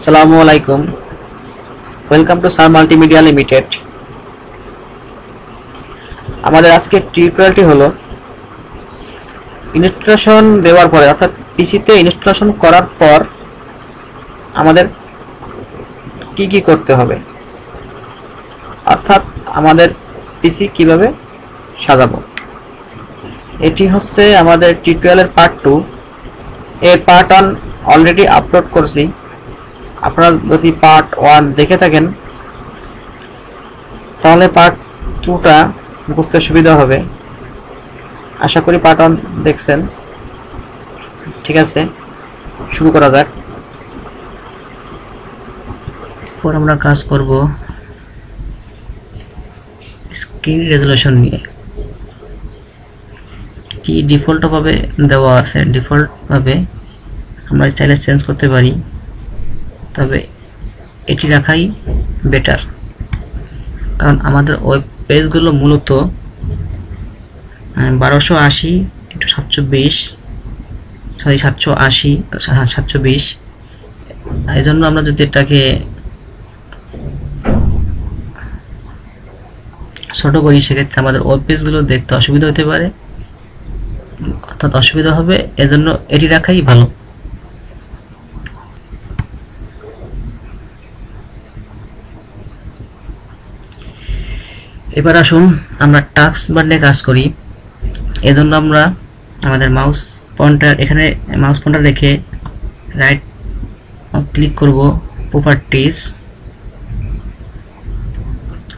আসসালামু আলাইকুম। Welcome to sir multimedia limited. আমাদের আজকের টিউটোরিয়ালটি হলো ইনস্টলেশন দেওয়ার পরে, অর্থাৎ পিসিতে ইনস্টলেশন করার পর আমাদের কি কি করতে হবে, অর্থাৎ আমাদের পিসি কিভাবে সাজাবো। এটি হচ্ছে আমাদের টিউটোরিয়ালের পার্ট 2। এর পার্ট 1 অলরেডি আপলোড করছি। আপনারা যদি পার্ট 1 দেখে থাকেন তাহলে পার্ট 2টা বুঝতে সুবিধা হবে। আশা করি পার্ট 1 দেখছেন। ঠিক আছে, শুরু করা যাক। পর আমরা কাজ করব স্ক্রিন রেজোলিউশন নিয়ে। কি ডিফল্ট ভাবে দেওয়া আছে, ডিফল্ট ভাবে আমরা চাইলে চেঞ্জ করতে পারি, তবে এটি রাখাই বেটার, কারণ আমাদের ওয়েব পেজগুলো মূলত 720 এই জন্য আমরা যদি এটাকে ছোট করি সেক্ষেত্রে আমাদের ওয়েব পেজগুলো দেখতে অসুবিধা হতে পারে, অর্থাৎ অসুবিধা হবে। এজন্য এটি রাখাই ভালো। এবার আসুন আমরা টাস্ক বার নিয়ে কাজ করি। এজন্য আমরা আমাদের মাউস পয়েন্টার, এখানে মাউস পয়েন্টার রেখে রাইট ক্লিক করব, প্রপার্টিজ,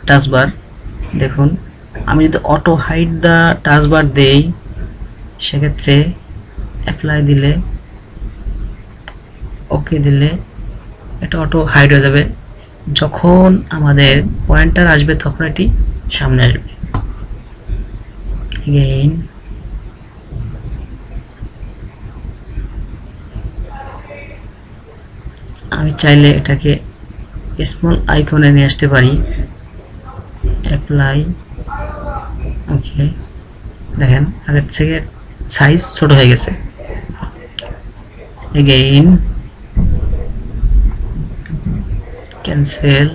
টাস্ক বার। দেখুন আমি যদি অটো হাইড দা টাস্ক বার দেই সেক্ষেত্রে অ্যাপ্লাই দিলে, ওকে দিলে এটা অটো হাইড হয়ে যাবে। যখন আমাদের পয়েন্টার আসবে তখন এটি সামনে আসবে। Again, আমি চাইলে এটাকে স্মল আইকনে নিয়ে আসতে পারি। অ্যাপ্লাই, ওকে, দেখেন আগের থেকে সাইজ ছোট হয়ে গেছে। Again, ক্যান্সেল,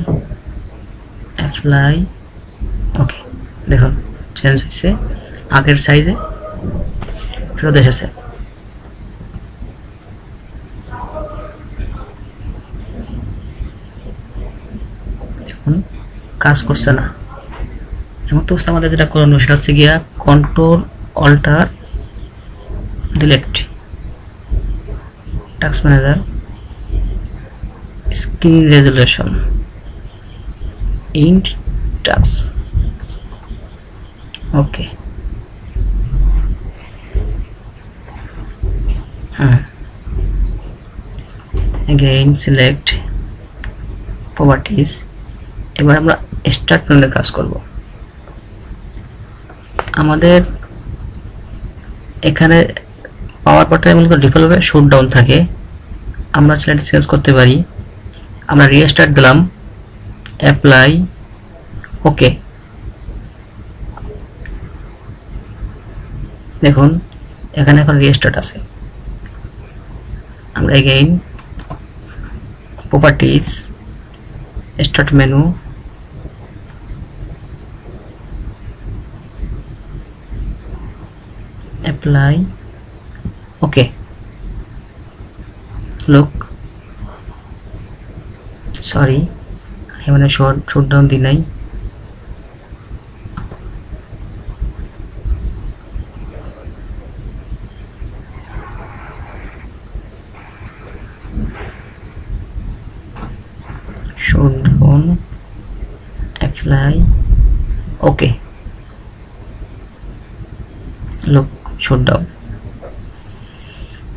অ্যাপ্লাই, ওকে, দেখুন চেঞ্জ হয়েছে, আগের সাইজে ফেরত এসেছে। দেখুন কাজ করছে না। এমন তো আমাদের যেটা করণীয় সেটা হচ্ছে গিয়া control alter delete, task manager, screen resolution, end task, okay. Again select properties। এবার আমরা স্টার্ট প্যানেলে কাজ করব। আমাদের এখানে পাওয়ার বাটনে মূলত ডিফল্টভাবে শট ডাউন থাকে, আমরা সেটা চেঞ্জ করতে পারি। আমরা রিস্টার্ট দিলাম, অ্যাপ্লাই, ওকে। দেখুন এখানে এখন রিস্টার্ট আছে। আমরা again properties, start menu, apply, okay. Look, sorry এখানে শট ডাউন দিই নাই। Shutdown, apply, okay, look shutdown.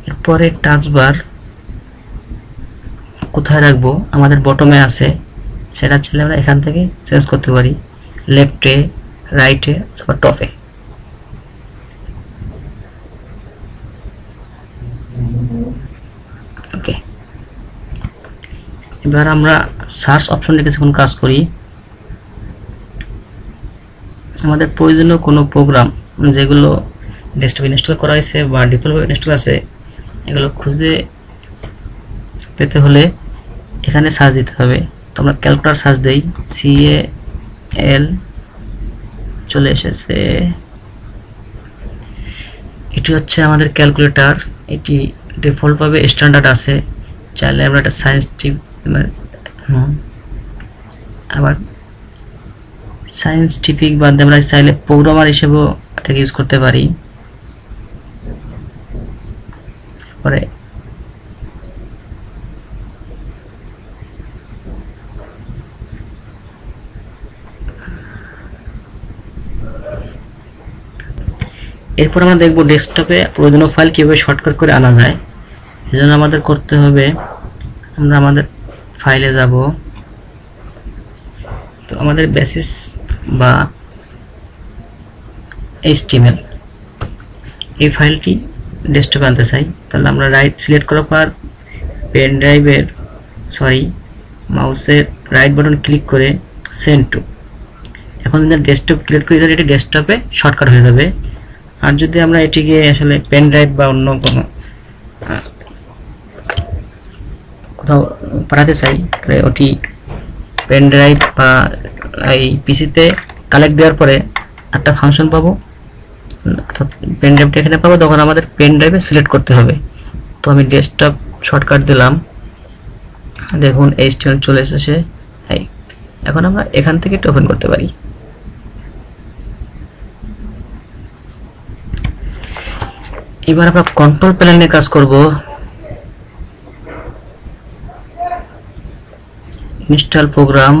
এরপরে টাস্ক বার কোথায় রাখবো, আমাদের বটমে আছে, সেটা চাইলে আমরা এখান থেকে চেঞ্জ করতে পারি, লেফটে, রাইটে অথবা টপে। ওকে, এবার আমরা সার্চ অপশন কিছুক্ষণ কাজ করি। আমাদের প্রয়োজনীয় কোনো প্রোগ্রাম যেগুলো ডেস্কটপে ইনস্টল করা হয়েছে বা ডিফল্টভাবে ইনস্টল আছে এগুলো খুঁজে পেতে হলে এখানে সার্চ দিতে হবে। তো আমরা ক্যালকুলেটর সার্চ দেই, CAL চলে এসেছে। এটি হচ্ছে আমাদের ক্যালকুলেটর। এটি ডিফল্ট ভাবে স্ট্যান্ডার্ড আছে, চাইলে আমরা একটা সায়েন্টিফিক আবার সায়েন্টিফিক বাদ দিয়ে আমরা চাইলে প্রোগ্রামার হিসেবেও এটাকে ইউজ করতে পারি। পরে এরপর আমরা দেখব ডেস্কটপে প্রয়োজনীয় ফাইল কিভাবে শর্টকাট করে আনা যায়। এজন্য আমাদের করতে হবে, আমরা আমাদের ফাইলে যাব। তো আমাদের বেসিস বা HTML এই ফাইলটি ডেস্কটপে আনতে চাই, তাহলে আমরা রাইট সিলেক্ট করার পর পেন ড্রাইভের মাউসের রাইট বাটন ক্লিক করে সেন্ড টু। এখন যদি ডেস্কটপ ক্লিক করি তাহলে এটি ডেস্কটপে শর্টকাট হয়ে যাবে। আর যদি আমরা এটিকে আসলে পেন ড্রাইভ বা অন্য কোনো কোথাও পাঠাতে চাই, তাহলে ওটি পেন ড্রাইভ বা এই পিসিতে কালেক্ট দেওয়ার পরে একটা ফাংশন পাবো, অর্থাৎ পেন ড্রাইভটা এখানে পাবো, তখন আমাদের পেন ড্রাইভে সিলেক্ট করতে হবে। তো আমি ডেস্কটপ শর্টকাট দিলাম, দেখুন HTML চলে এসেছে। এখন আমরা এখান থেকে এটা ওপেন করতে পারি। এবার আমরা কন্ট্রোল প্যানেল নিয়ে কাজ করব। ইনস্টল প্রোগ্রাম,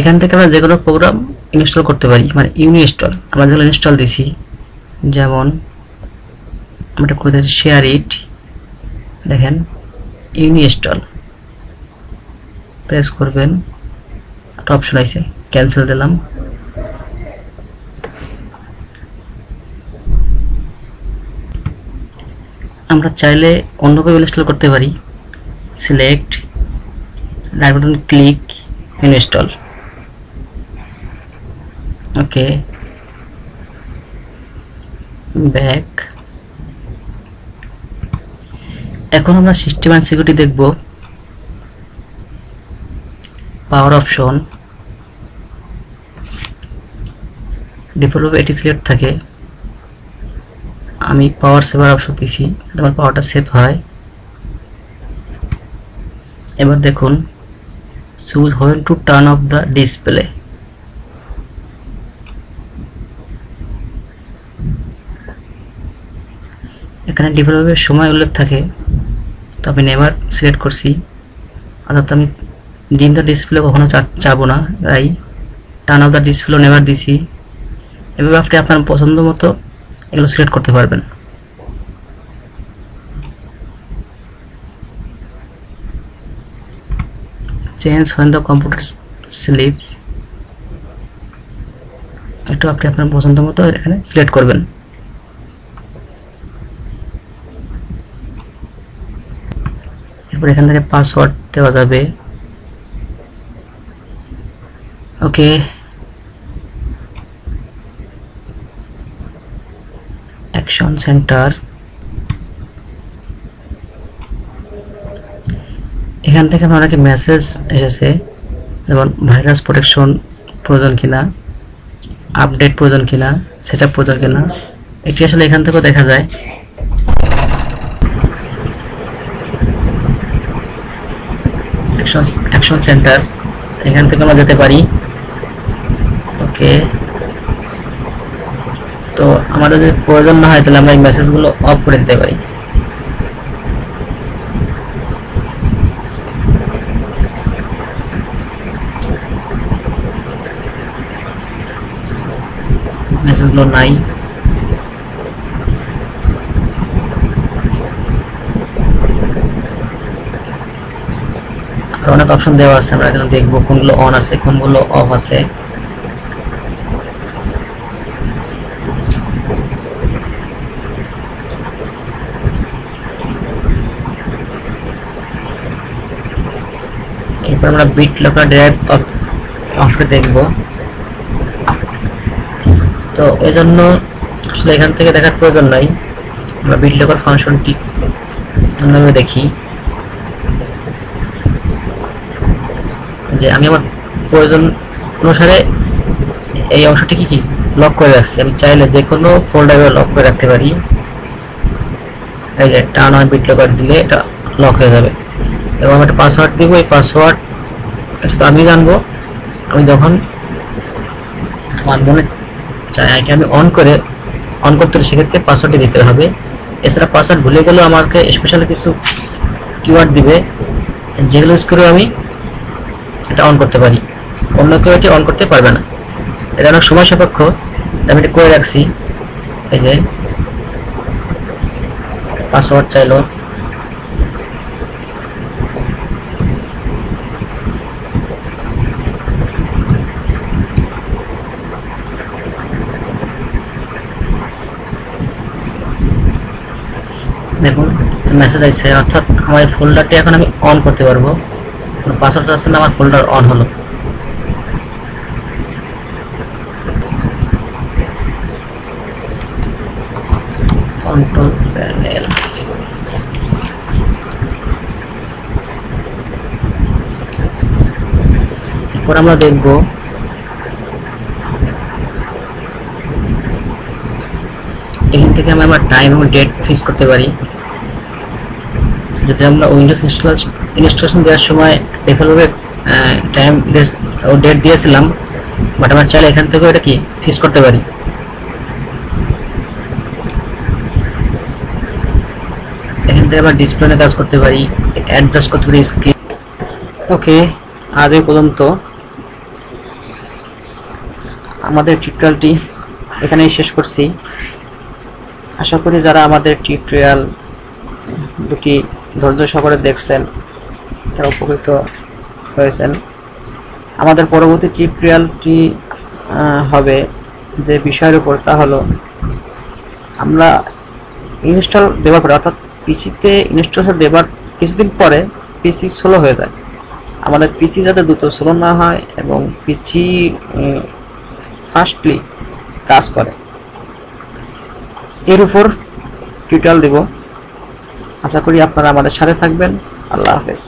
এখান থেকে আমরা যে কোনো প্রোগ্রাম ইনস্টল করতে পারি, মানে ইনস্টল। আমরা যেগুলো ইনস্টল দিছি, যেমন আমরা কোথায় শেয়ার ইট, দেখেন ইনস্টল প্রেস করবেন, একটা অপশন আছে, ক্যান্সেল দিলাম। আমরা চাইলে অন্যভাবে ইনস্টল করতে পারি, select, right button click, install. Okay, back. এখন আমরা সিস্টেম এন্ড সিকিউরিটি দেখব। পাওয়ার অপশন, ডিফল্ট এটি সিলেক্ট থাকে, আমি পাওয়ার সেভার অপশন দিছি, আমার পাওয়ারটা সেভ হয়। এবার দেখুন choose when to turn off the display. এখানে ডিফল্টভাবে সময় উল্লেখ থাকে, তো আমি নেভার সিলেক্ট করছি, অর্থাৎ আমি ডিম দ্য ডিসপ্লে কখনো চাবো না, তাই turn off the display never দিছি। এভাবে আপনি আপনার পছন্দ মতো এগুলো সিলেক্ট করতে পারবেন। Change when the computer sleep, একটু আপনি আপনার পছন্দ মতো এখানে সিলেক্ট করবেন। এরপর এখান থেকে পাসওয়ার্ড দেওয়া যাবে। ওকে, অ্যাকশন সেন্টার, এখান থেকে আমার অনেক মেসেজ এসেছে, যেমন ভাইরাস প্রোটেকশন প্রয়োজন কিনা, আপডেট প্রয়োজন কিনা, সেটআপ প্রয়োজন কিনা, এটি আসলে এখান থেকেও দেখা যায়। অ্যাকশন সেন্টার, এখান থেকে আমরা যেতে পারি। ওকে, তো আমাদের যদি প্রয়োজন না হয় তাহলে আমরা এই মেসেজগুলো অফ করে দিতে পারি। মেসেজগুলো নাই, আর অনেক অপশন দেওয়া আছে, আমরা এখানে দেখবো কোনগুলো অন আছে কোনগুলো অফ আছে। এরপর আমরা বিট লোকাল ড্রাইভ অপশন দেখব। তো এই জন্য আসলে এখান থেকে দেখার প্রয়োজন নাই, আমরা বিট লোকাল ফাংশনটি অন্যভাবে দেখি। যে আমি আমার প্রয়োজন অনুসারে এই অংশটি কি লক করে রাখছি। আমি চাইলে যে কোনো ফোল্ডারে লক করে রাখতে পারি। এই যে টার্ন অন বিট লকার দিলে এটা লক হয়ে যাবে। এবং আমি একটা পাসওয়ার্ড দিব, এই পাসওয়ার্ড শুধু আমি জানবো। আমি যখন আমার মনে চাই একে আমি অন করতে হলে সেক্ষেত্রে পাসওয়ার্ডটি দিতে হবে। এছাড়া পাসওয়ার্ড ভুলে গেলেও আমাকে স্পেশাল কিছু কিওয়ার্ড দিবে, যেগুলো ইউজ করে আমি এটা অন করতে পারি। অন্য কেউ এটি অন করতে পারবে না। এটা অনেক সময় সাপেক্ষ, আমি এটা করে রাখছি। এই যে পাসওয়ার্ড চাইলো, দেখুন মেসেজ আসছে, অর্থাৎ আমার এই ফোল্ডারটি এখন আমি অন করতে পারবো। কোনো পাসওয়ার্ড চাচ্ছে না, আমার ফোল্ডার অন হলো। কন্ট্রোল প্যানেল, এরপর আমরা দেখব এখান থেকে আমি আমার টাইম এবং ডেট ফিক্স করতে পারি। যদি আমরা উইন্ডোজ ইনস্টলেশন দেওয়ার সময় ডিফল্টভাবে টাইম ও ডেট দিয়েছিলাম, বাট আমরা চাইলে এখান থেকে এটা ফিক্স করতে পারি। এখান থেকে আমরা ডিসপ্লে কাজ করতে পারি, অ্যাডজাস্ট করতে পারি স্ক্রিন। ওকে, আজ এই পর্যন্ত আমাদের টিউটোরিয়ালটি এখানেই শেষ করছি। আশা করি যারা আমাদের টিউটোরিয়াল দুটি ধৈর্য সহকারে দেখছেন তারা উপকৃত হয়েছেন। আমাদের পরবর্তী টিউটোরিয়ালটি হবে যে বিষয়ের উপর, তা হলো আমরা ইনস্টল দেওয়ার পরে, অর্থাৎ পিসিতে ইনস্টলেশন দেওয়ার কিছুদিন পরে পিসি স্লো হয়ে যায়। আমাদের পিসি যাতে দ্রুত স্লো না হয় এবং পিসি ফাস্টলি কাজ করে, এর উপর টিউটোরিয়াল দেব। আশা করি আপনারা আমাদের সাথে থাকবেন। আল্লাহ হাফেজ।